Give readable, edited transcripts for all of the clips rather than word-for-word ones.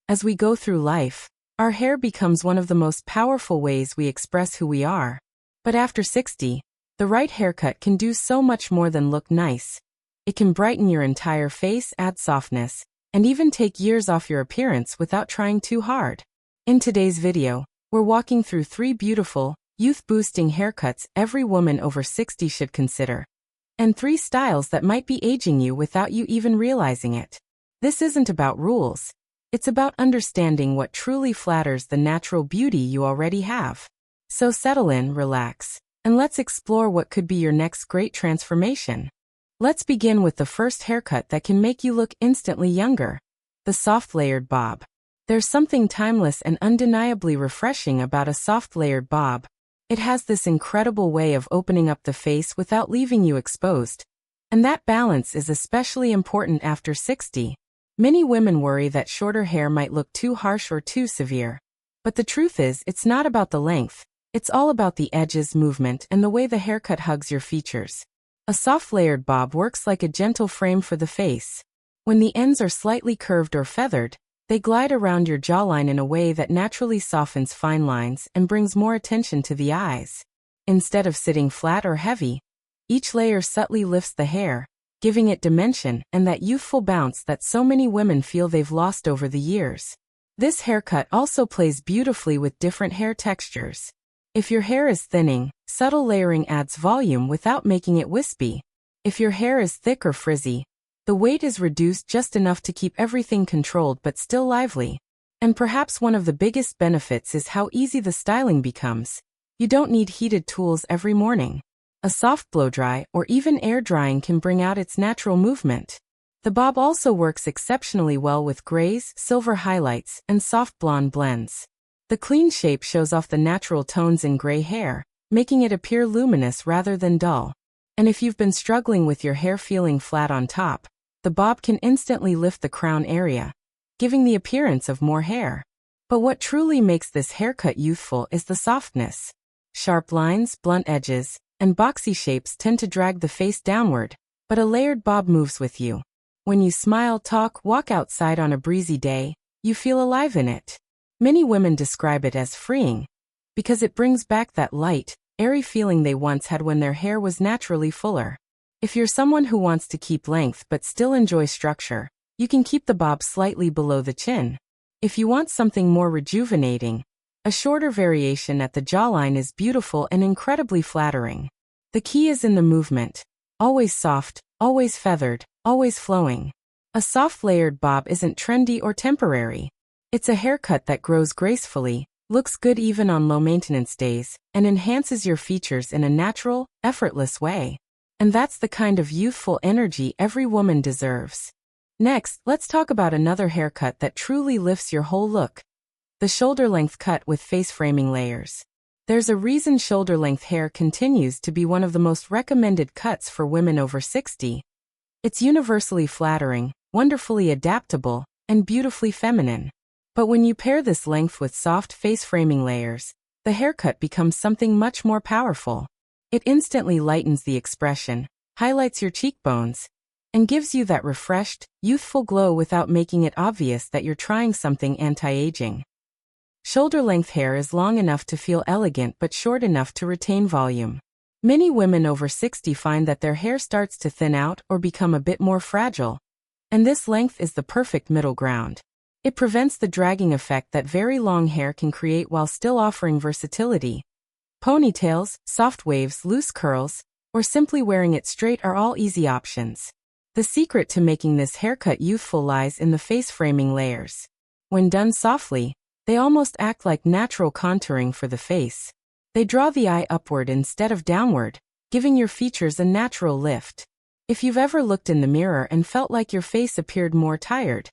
As we go through life, our hair becomes one of the most powerful ways we express who we are. But after 60, the right haircut can do so much more than look nice. It can brighten your entire face, add softness, and even take years off your appearance without trying too hard. In today's video, we're walking through 3 beautiful, youth-boosting haircuts every woman over 60 should consider. And 3 styles that might be aging you without you even realizing it. This isn't about rules. It's about understanding what truly flatters the natural beauty you already have. So settle in, relax, and let's explore what could be your next great transformation. Let's begin with the first haircut that can make you look instantly younger. The soft layered bob. There's something timeless and undeniably refreshing about a soft layered bob. It has this incredible way of opening up the face without leaving you exposed. And that balance is especially important after 60. Many women worry that shorter hair might look too harsh or too severe. But the truth is, it's not about the length. It's all about the edges, movement, and the way the haircut hugs your features. A soft layered bob works like a gentle frame for the face. When the ends are slightly curved or feathered, they glide around your jawline in a way that naturally softens fine lines and brings more attention to the eyes. Instead of sitting flat or heavy, each layer subtly lifts the hair, giving it dimension and that youthful bounce that so many women feel they've lost over the years. This haircut also plays beautifully with different hair textures. If your hair is thinning, subtle layering adds volume without making it wispy. If your hair is thick or frizzy, the weight is reduced just enough to keep everything controlled but still lively. And perhaps one of the biggest benefits is how easy the styling becomes. You don't need heated tools every morning. A soft blow-dry or even air drying can bring out its natural movement. The bob also works exceptionally well with grays, silver highlights, and soft blonde blends. The clean shape shows off the natural tones in gray hair, making it appear luminous rather than dull. And if you've been struggling with your hair feeling flat on top, the bob can instantly lift the crown area, giving the appearance of more hair. But what truly makes this haircut youthful is the softness. Sharp lines, blunt edges, and boxy shapes tend to drag the face downward, but a layered bob moves with you. When you smile, talk, walk outside on a breezy day, you feel alive in it. Many women describe it as freeing, because it brings back that light, airy feeling they once had when their hair was naturally fuller. If you're someone who wants to keep length but still enjoy structure, you can keep the bob slightly below the chin. If you want something more rejuvenating, a shorter variation at the jawline is beautiful and incredibly flattering. The key is in the movement. Always soft, always feathered, always flowing. A soft layered bob isn't trendy or temporary. It's a haircut that grows gracefully, looks good even on low-maintenance days, and enhances your features in a natural, effortless way. And that's the kind of youthful energy every woman deserves. Next, let's talk about another haircut that truly lifts your whole look. The shoulder-length cut with face-framing layers. There's a reason shoulder-length hair continues to be one of the most recommended cuts for women over 60. It's universally flattering, wonderfully adaptable, and beautifully feminine. But when you pair this length with soft face-framing layers, the haircut becomes something much more powerful. It instantly lightens the expression, highlights your cheekbones, and gives you that refreshed, youthful glow without making it obvious that you're trying something anti-aging. Shoulder-length hair is long enough to feel elegant but short enough to retain volume. Many women over 60 find that their hair starts to thin out or become a bit more fragile. And this length is the perfect middle ground. It prevents the dragging effect that very long hair can create while still offering versatility. Ponytails, soft waves, loose curls, or simply wearing it straight are all easy options. The secret to making this haircut youthful lies in the face-framing layers. When done softly, they almost act like natural contouring for the face. They draw the eye upward instead of downward, giving your features a natural lift. If you've ever looked in the mirror and felt like your face appeared more tired,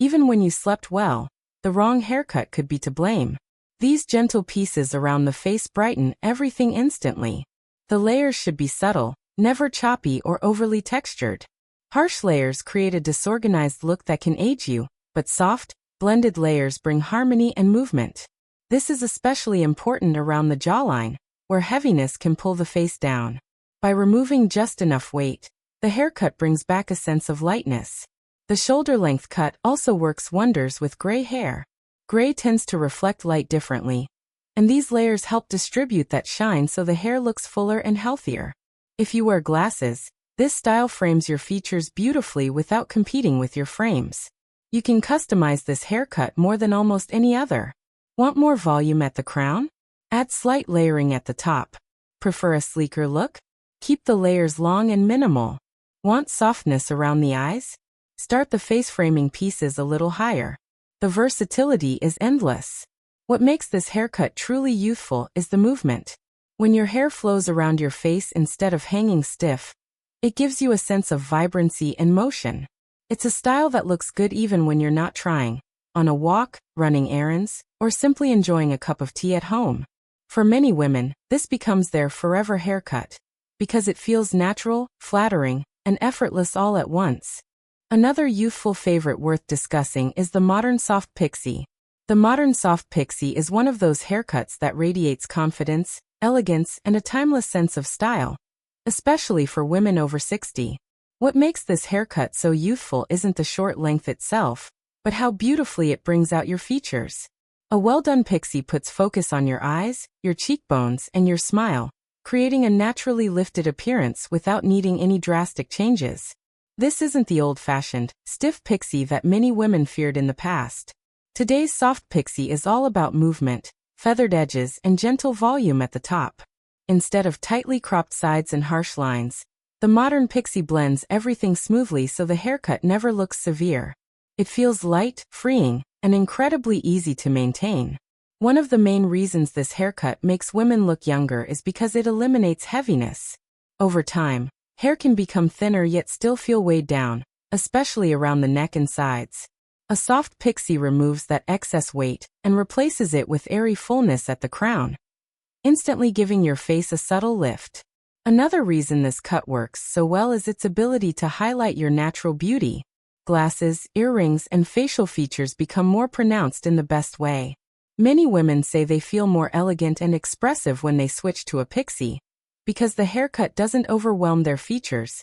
even when you slept well, the wrong haircut could be to blame. These gentle pieces around the face brighten everything instantly. The layers should be subtle, never choppy or overly textured. Harsh layers create a disorganized look that can age you, but soft, blended layers bring harmony and movement. This is especially important around the jawline, where heaviness can pull the face down. By removing just enough weight, the haircut brings back a sense of lightness. The shoulder-length cut also works wonders with gray hair. Gray tends to reflect light differently, and these layers help distribute that shine so the hair looks fuller and healthier. If you wear glasses, this style frames your features beautifully without competing with your frames. You can customize this haircut more than almost any other. Want more volume at the crown? Add slight layering at the top. Prefer a sleeker look? Keep the layers long and minimal. Want softness around the eyes? Start the face framing pieces a little higher. The versatility is endless. What makes this haircut truly youthful is the movement. When your hair flows around your face instead of hanging stiff, it gives you a sense of vibrancy and motion. It's a style that looks good even when you're not trying, on a walk, running errands, or simply enjoying a cup of tea at home. For many women, this becomes their forever haircut, because it feels natural, flattering, and effortless all at once. Another youthful favorite worth discussing is the modern soft pixie. The modern soft pixie is one of those haircuts that radiates confidence, elegance, and a timeless sense of style, especially for women over 60. What makes this haircut so youthful isn't the short length itself, but how beautifully it brings out your features. A well-done pixie puts focus on your eyes, your cheekbones, and your smile, creating a naturally lifted appearance without needing any drastic changes. This isn't the old-fashioned, stiff pixie that many women feared in the past. Today's soft pixie is all about movement, feathered edges, and gentle volume at the top. Instead of tightly cropped sides and harsh lines, the modern pixie blends everything smoothly so the haircut never looks severe. It feels light, freeing, and incredibly easy to maintain. One of the main reasons this haircut makes women look younger is because it eliminates heaviness. Over time, hair can become thinner yet still feel weighed down, especially around the neck and sides. A soft pixie removes that excess weight and replaces it with airy fullness at the crown, instantly giving your face a subtle lift. Another reason this cut works so well is its ability to highlight your natural beauty. Glasses, earrings, and facial features become more pronounced in the best way. Many women say they feel more elegant and expressive when they switch to a pixie, because the haircut doesn't overwhelm their features.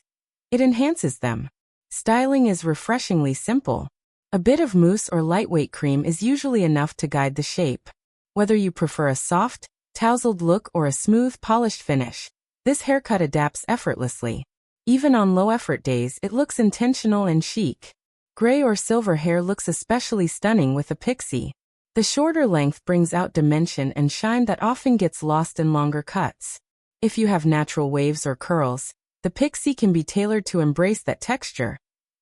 It enhances them. Styling is refreshingly simple. A bit of mousse or lightweight cream is usually enough to guide the shape. Whether you prefer a soft, tousled look or a smooth, polished finish, this haircut adapts effortlessly. Even on low-effort days, it looks intentional and chic. Gray or silver hair looks especially stunning with a pixie. The shorter length brings out dimension and shine that often gets lost in longer cuts. If you have natural waves or curls, the pixie can be tailored to embrace that texture,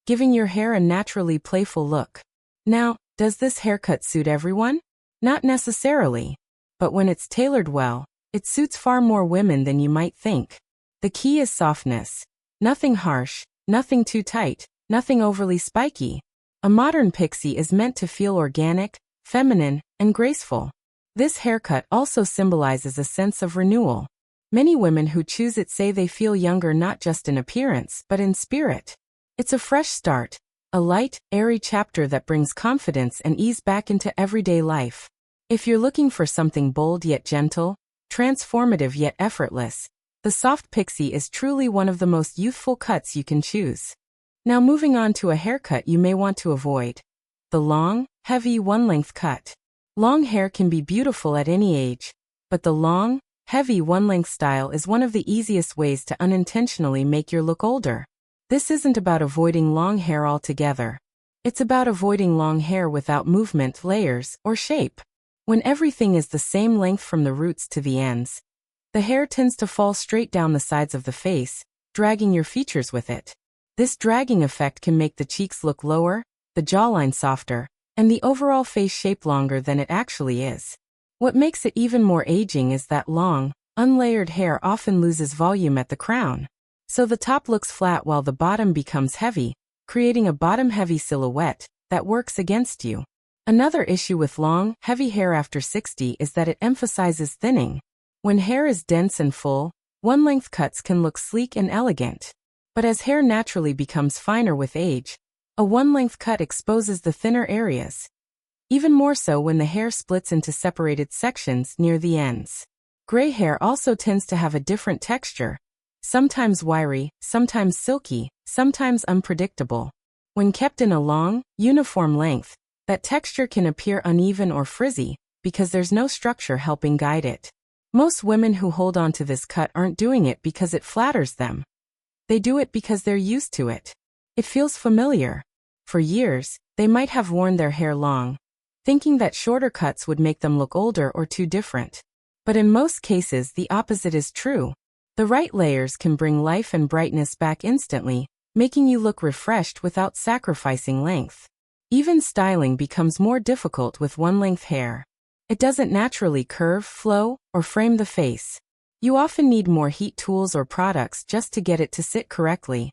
giving your hair a naturally playful look. Now, does this haircut suit everyone? Not necessarily. But when it's tailored well, it suits far more women than you might think. The key is softness. Nothing harsh, nothing too tight, nothing overly spiky. A modern pixie is meant to feel organic, feminine, and graceful. This haircut also symbolizes a sense of renewal. Many women who choose it say they feel younger not just in appearance but in spirit. It's a fresh start, a light, airy chapter that brings confidence and ease back into everyday life. If you're looking for something bold yet gentle, transformative yet effortless, the soft pixie is truly one of the most youthful cuts you can choose. Now moving on to a haircut you may want to avoid. The long, heavy one-length cut. Long hair can be beautiful at any age, but the long, heavy one-length style is one of the easiest ways to unintentionally make your look older. This isn't about avoiding long hair altogether. It's about avoiding long hair without movement, layers, or shape. When everything is the same length from the roots to the ends, the hair tends to fall straight down the sides of the face, dragging your features with it. This dragging effect can make the cheeks look lower, the jawline softer, and the overall face shape longer than it actually is. What makes it even more aging is that long, unlayered hair often loses volume at the crown. So the top looks flat while the bottom becomes heavy, creating a bottom-heavy silhouette that works against you. Another issue with long, heavy hair after 60 is that it emphasizes thinning. When hair is dense and full, one-length cuts can look sleek and elegant. But as hair naturally becomes finer with age, a one-length cut exposes the thinner areas. Even more so when the hair splits into separated sections near the ends. Gray hair also tends to have a different texture, sometimes wiry, sometimes silky, sometimes unpredictable. When kept in a long, uniform length, that texture can appear uneven or frizzy because there's no structure helping guide it. Most women who hold on to this cut aren't doing it because it flatters them. They do it because they're used to it. It feels familiar. For years, they might have worn their hair long, thinking that shorter cuts would make them look older or too different. But in most cases, the opposite is true. The right layers can bring life and brightness back instantly, making you look refreshed without sacrificing length. Even styling becomes more difficult with one-length hair. It doesn't naturally curve, flow, or frame the face. You often need more heat tools or products just to get it to sit correctly.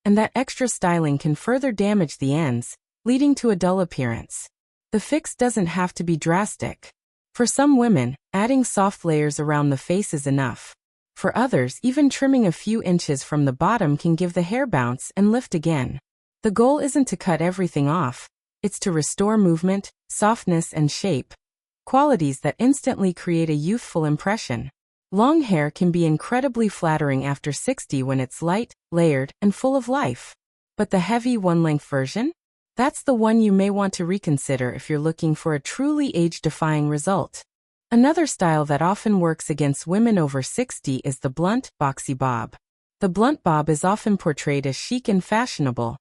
And that extra styling can further damage the ends, leading to a dull appearance. The fix doesn't have to be drastic. For some women, adding soft layers around the face is enough. For others, even trimming a few inches from the bottom can give the hair bounce and lift again. The goal isn't to cut everything off. It's to restore movement, softness, and shape, qualities that instantly create a youthful impression. Long hair can be incredibly flattering after 60 when it's light, layered, and full of life. But the heavy one-length version? That's the one you may want to reconsider if you're looking for a truly age-defying result. Another style that often works against women over 60 is the blunt, boxy bob. The blunt bob is often portrayed as chic and fashionable.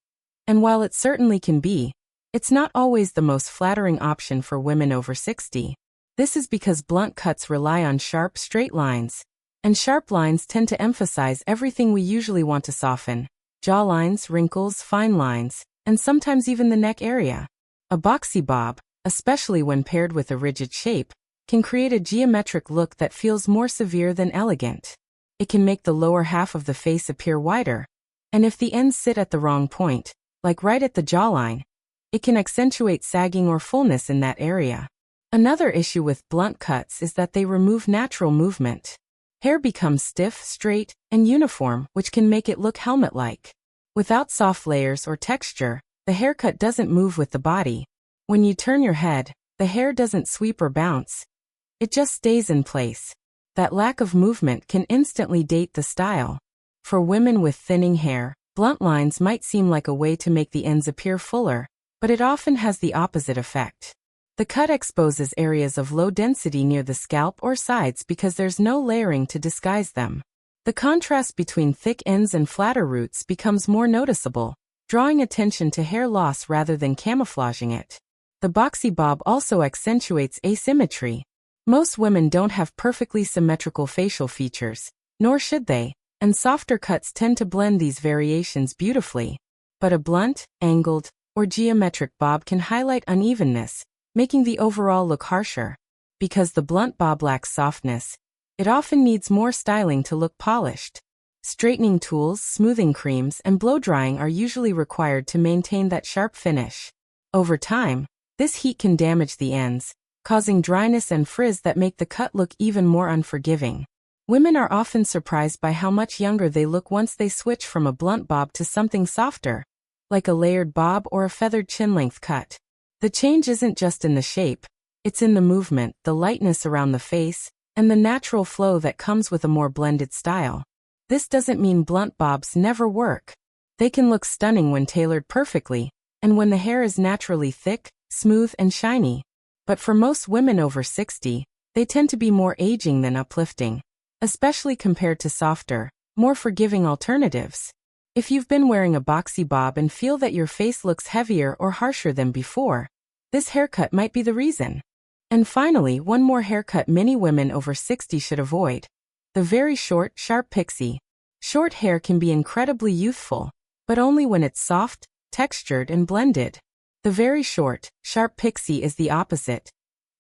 And while it certainly can be, it's not always the most flattering option for women over 60. This is because blunt cuts rely on sharp, straight lines. And sharp lines tend to emphasize everything we usually want to soften: jawlines, wrinkles, fine lines, and sometimes even the neck area. A boxy bob, especially when paired with a rigid shape, can create a geometric look that feels more severe than elegant. It can make the lower half of the face appear wider. And if the ends sit at the wrong point, like right at the jawline, it can accentuate sagging or fullness in that area. Another issue with blunt cuts is that they remove natural movement. Hair becomes stiff, straight, and uniform, which can make it look helmet-like. Without soft layers or texture, the haircut doesn't move with the body. When you turn your head, the hair doesn't sweep or bounce. It just stays in place. That lack of movement can instantly date the style. For women with thinning hair, blunt lines might seem like a way to make the ends appear fuller, but it often has the opposite effect. The cut exposes areas of low density near the scalp or sides because there's no layering to disguise them. The contrast between thick ends and flatter roots becomes more noticeable, drawing attention to hair loss rather than camouflaging it. The boxy bob also accentuates asymmetry. Most women don't have perfectly symmetrical facial features, nor should they, and softer cuts tend to blend these variations beautifully. But a blunt, angled, or geometric bob can highlight unevenness, making the overall look harsher. Because the blunt bob lacks softness, it often needs more styling to look polished. Straightening tools, smoothing creams, and blow-drying are usually required to maintain that sharp finish. Over time, this heat can damage the ends, causing dryness and frizz that make the cut look even more unforgiving. Women are often surprised by how much younger they look once they switch from a blunt bob to something softer, like a layered bob or a feathered chin-length cut. The change isn't just in the shape, it's in the movement, the lightness around the face, and the natural flow that comes with a more blended style. This doesn't mean blunt bobs never work. They can look stunning when tailored perfectly, and when the hair is naturally thick, smooth, and shiny. But for most women over 60, they tend to be more aging than uplifting, especially compared to softer, more forgiving alternatives. If you've been wearing a boxy bob and feel that your face looks heavier or harsher than before, this haircut might be the reason. And finally, one more haircut many women over 60 should avoid: the very short, sharp pixie. Short hair can be incredibly youthful, but only when it's soft, textured, and blended. The very short, sharp pixie is the opposite.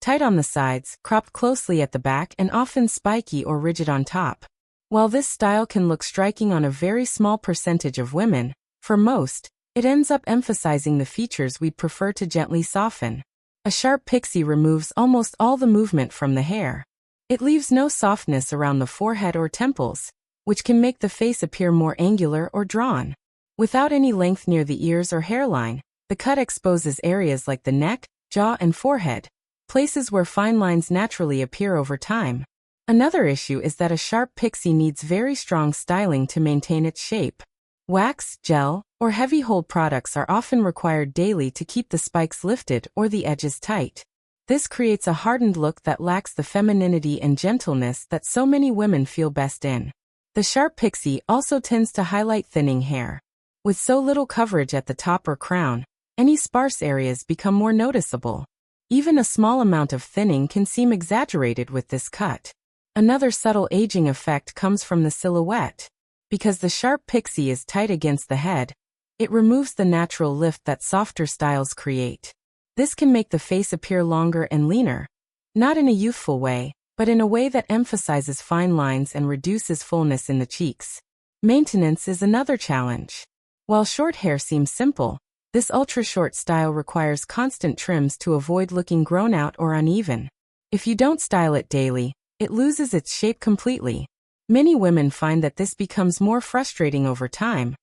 Tight on the sides, cropped closely at the back, and often spiky or rigid on top. While this style can look striking on a very small percentage of women, for most, it ends up emphasizing the features we'd prefer to gently soften. A sharp pixie removes almost all the movement from the hair. It leaves no softness around the forehead or temples, which can make the face appear more angular or drawn. Without any length near the ears or hairline, the cut exposes areas like the neck, jaw, and forehead, places where fine lines naturally appear over time. Another issue is that a sharp pixie needs very strong styling to maintain its shape. Wax, gel, or heavy hold products are often required daily to keep the spikes lifted or the edges tight. This creates a hardened look that lacks the femininity and gentleness that so many women feel best in. The sharp pixie also tends to highlight thinning hair. With so little coverage at the top or crown, any sparse areas become more noticeable. Even a small amount of thinning can seem exaggerated with this cut. Another subtle aging effect comes from the silhouette. Because the sharp pixie is tight against the head, it removes the natural lift that softer styles create. This can make the face appear longer and leaner, not in a youthful way, but in a way that emphasizes fine lines and reduces fullness in the cheeks. Maintenance is another challenge. While short hair seems simple, this ultra-short style requires constant trims to avoid looking grown out or uneven. If you don't style it daily, it loses its shape completely. Many women find that this becomes more frustrating over time,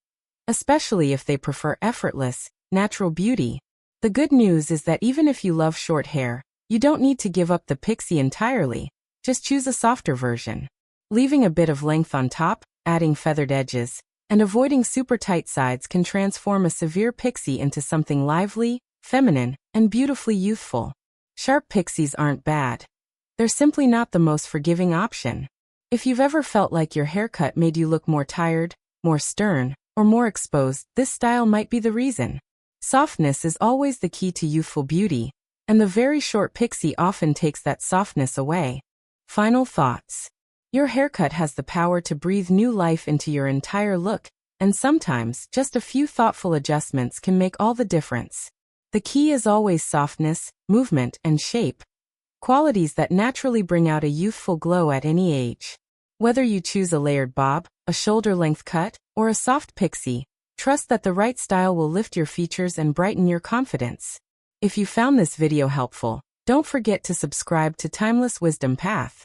especially if they prefer effortless, natural beauty. The good news is that even if you love short hair, you don't need to give up the pixie entirely. Just choose a softer version. Leaving a bit of length on top, adding feathered edges, and avoiding super tight sides can transform a severe pixie into something lively, feminine, and beautifully youthful. Sharp pixies aren't bad. They're simply not the most forgiving option. If you've ever felt like your haircut made you look more tired, more stern, or more exposed, this style might be the reason. Softness is always the key to youthful beauty, and the very short pixie often takes that softness away. Final thoughts. Your haircut has the power to breathe new life into your entire look, and sometimes just a few thoughtful adjustments can make all the difference. The key is always softness, movement, and shape, qualities that naturally bring out a youthful glow at any age. Whether you choose a layered bob, a shoulder-length cut, or a soft pixie, trust that the right style will lift your features and brighten your confidence. If you found this video helpful, don't forget to subscribe to Timeless Wisdom Path.